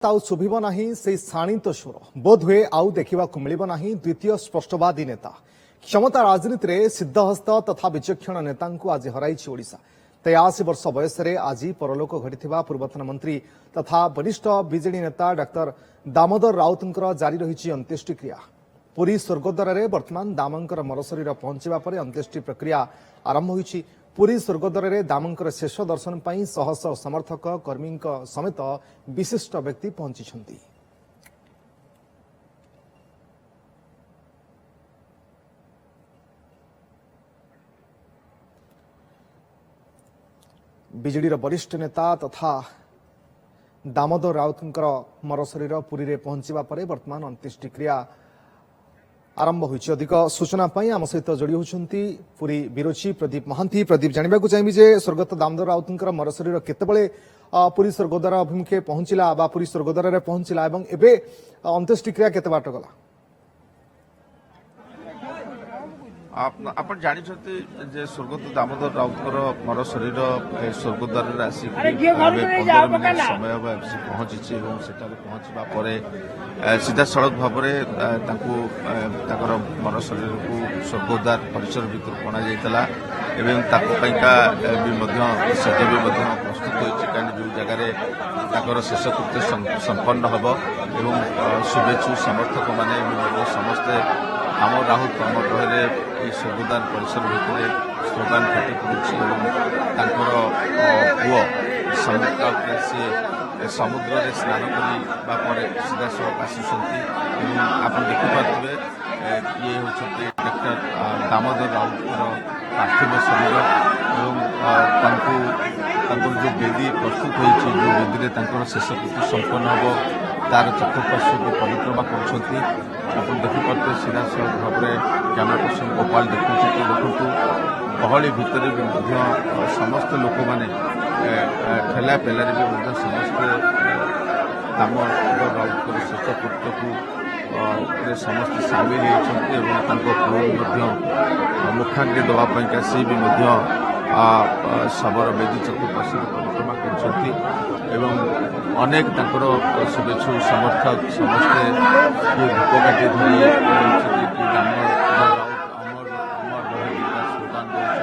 आउ शुभिब नाही से शाणित स्वर बोध हुए आउ देखा मिलिब नाही द्वितीय स्पष्टवादी नेता क्षमता राजनीति में सिद्धहस्त तथा विचक्षण नेता आज हराई ओडिशा 83 वर्ष बयस आज परलोक घटी पूर्वतन मंत्री तथा वरिष्ठ बीजेडी नेता डाक्टर दामोदर राउतर जारी रही अंत्येष्टिक्रिया। पुरी स्वर्गद्वार में वर्तमान दामंकर मरशरीर पहुंचा पर अंत्येष्टि प्रक्रिया आरंभ होईछि। पुरी स्वर्गद्वार में दामंकर शेष दर्शन पर शह शह समर्थक कर्मी समेत विशिष्ट व्यक्ति पहुंची। बीजेडी वरिष्ठ नेता तथा दामोदर राउतर मरशरीर पुरी में पहुंचा पर वर्तमान अंत्येष्टिक्रिया आरंभ होईछि। अधिक सूचना आम सहित जोड़ी होती पुरी बिरोची प्रदीप महांती। प्रदीप जानवा चाहिए जे स्वर्गत दामोदर राउतर मरशरीर केतबेले पुरी स्वर्गद्वार अभिमुखे पहुंचला बा पुरी स्वर्गद्वार में पहुंचला एवं एबे अंत्येष्टिक्रिया केते बाट गला? आप जानी स्वर्गत दामोदर राउतर मर शरीर स्वर्गद्वार आसिक 15 मिनिट समय पहुंची पहुंचवा सीधा सड़क भाव मर शरीर को स्वर्गद्वार परिसर भर पणा सद्य भी प्रस्तुत हो जो जगार शेष कृत्य संपन्न हम शुभेच्छु समर्थक मान समस्ते आम राहुल कमर रहे स्वर्गद्वार परिसर भितर स्लोगान फटी पड़ू पुओ समुद्र में स्नान करने सीधा सड़क आसुँच। आप देखिपे ये हूँ डॉक्टर दामोदर राउतर पार्थिव शरीर जो बेदी प्रस्तुत होती जो बेदी में शेष कृत्य संपन्न हम तार चतुर्पार्श्व को परिक्रमा कर देखिपे सीधा सड़क भाव में कैमरा पर्सन गोपाल देखु गहली भितर भी समस्त लोक मैंने ठेला पेलार भी समस्ते दामोदर राउतर शेष कृत्य को समस्त सामिल होती मुखाग्नि देवाई सी भी शबर बेदी चतुर्पार्श्व परिक्रमा कर अनेक शुभेच्छु समर्थक समस्ते धूप काटी धरी स्लोगान देते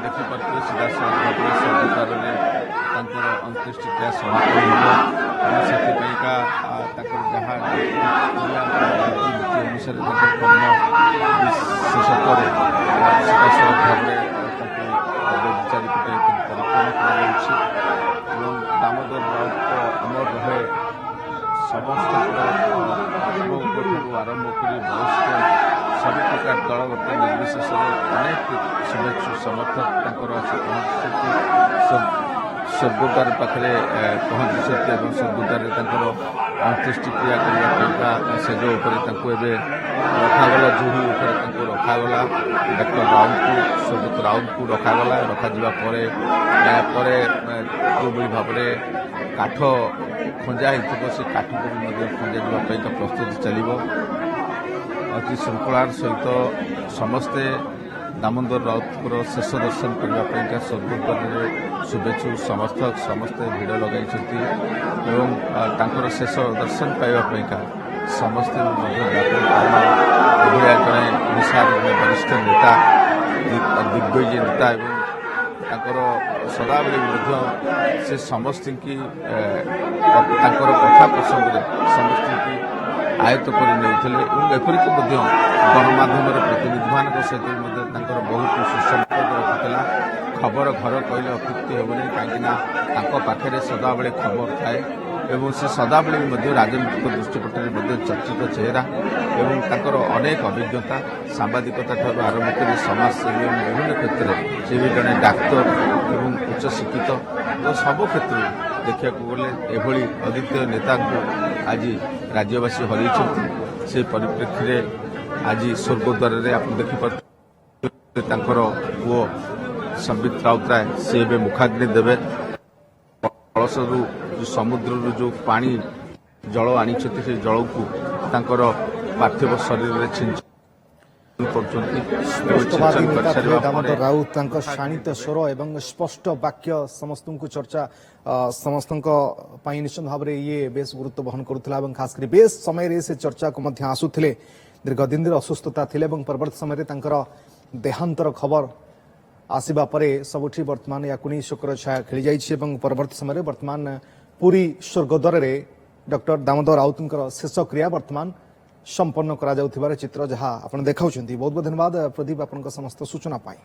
देखिपे सीधा सड़क स्वर्गद्वार में अंत्येष्टिक्रिया समाप्त जहाँ अनुसार शेषत्व सीधा सड़क भाव चारिपटे परिक्रमा दामोदर राउत अमर रहे समस्त आरंभ कर वरिष्ठ सब प्रकार दलगत निर्विशेष अनेक शुभेच्छु समर्थक स्वर्गद्वार पाखे पहुंची स्वर्गद्वार अंत्येष्टिक्रिया करने सेज रखागला जुड़ी रखागला डॉक्टर राउत स्वर्गत राउत को रखागला रखा जो भाव काठ खंजा से काठ को भी खंजा जावाई प्रस्तुति चलो अति श्रृंखलार सहित समस्ते दामोदर राउतर शेष दर्शन करने स्वर्गद्वार शुभेच्छु समर्थक समस्ते भिड़ लगाई शेष दर्शन पाइबा समस्ते जड़े ओडार वरिष्ठ नेता दिग्गज नेता सदाबले से समस्त की कथा प्रसंग समस्त की आयत्त करपरिक गणमाध्यम प्रतिनिधि मान सहित बहुत सुसंपर्क रखा खबर घर कहले अत्युक्ति हेबनी कहीं पाखे सदाबले खबर थाए से सदाबले राजनीतिक दृष्टिपट चर्चित चेहरा और अनेक अभिज्ञता सांबादिकता ठार आरंभ कर समाजसेवी विभिन्न क्षेत्र में से भी जड़े डाक्तर और उच्च शिक्षित तो सब क्षेत्र में देखा गले एभली अद्वितीय नेता को आज राज्यवासी हरई से परिप्रेक्षी आज स्वर्गद्वार में आप देखिपे पुओ संबित राउतराय सी मुखाग्नि देवे कलशरू समुद्र जो पानी जल आनी से जल को पार्थिव शरीर में କରୁଛନ୍ତି ସ୍ପଷ୍ଟବାଦୀ ନେତା ଥିଲେ କରିସାରିବା ଦାମୋଦର ପରେ ରାଉତ ତାଙ୍କ ଶାଣିତ ସ୍ୱର ଏବଂ ସ୍ପଷ୍ଟ ବାକ୍ୟ ସମସ୍ତଙ୍କୁ ଚର୍ଚ୍ଚା ସମସ୍ତଙ୍କ ପାଇଁ ନିଶ୍ଚିତ ଭାବରେ ଇଏ ବେଶ ଗୁରୁତ୍ୱ ବହନ କରୁଥିଲା ଏବଂ ଖାସ କରି ବେଶ ସମୟରେ ସେ ଚର୍ଚ୍ଚାକୁ ମଧ୍ୟ ଆସୁଥିଲେ ଦୀର୍ଘ ଦିନର ଅସୁସ୍ଥତା ଥିଲେ ଏବଂ ପରବର୍ତ୍ତୀ ସମୟରେ ତାଙ୍କର ଦେହାନ୍ତର ଖବର ଆସିବା ପରେ ସବୁଠି ବର୍ତ୍ତମାନ ୟାକୁ ନେଇ ଶୋକର ଛାୟା ଖେଳିଯାଇଛି ଏବଂ ପରବର୍ତ୍ତୀ ସମୟରେ ବର୍ତ୍ତମାନ ପୁରୀ ସ୍ୱର୍ଗଦ୍ୱାରରେ ଡକ୍ଟର ଦାମୋଦର ରାଉତଙ୍କର ଶେଷକ୍ରିୟା ବର୍ତ୍ତମାନ ସମ୍ପନ୍ନ କରାଯାଉଥିବାର ଚିତ୍ର ଯାହା ଆପଣ ଦେଖାଉଛନ୍ତି। ବହୁତ ବହୁତ ଧନ୍ୟବାଦ ପ୍ରଦୀପ ଆପଣଙ୍କ ସମସ୍ତ ସୂଚନା ପାଇଁ।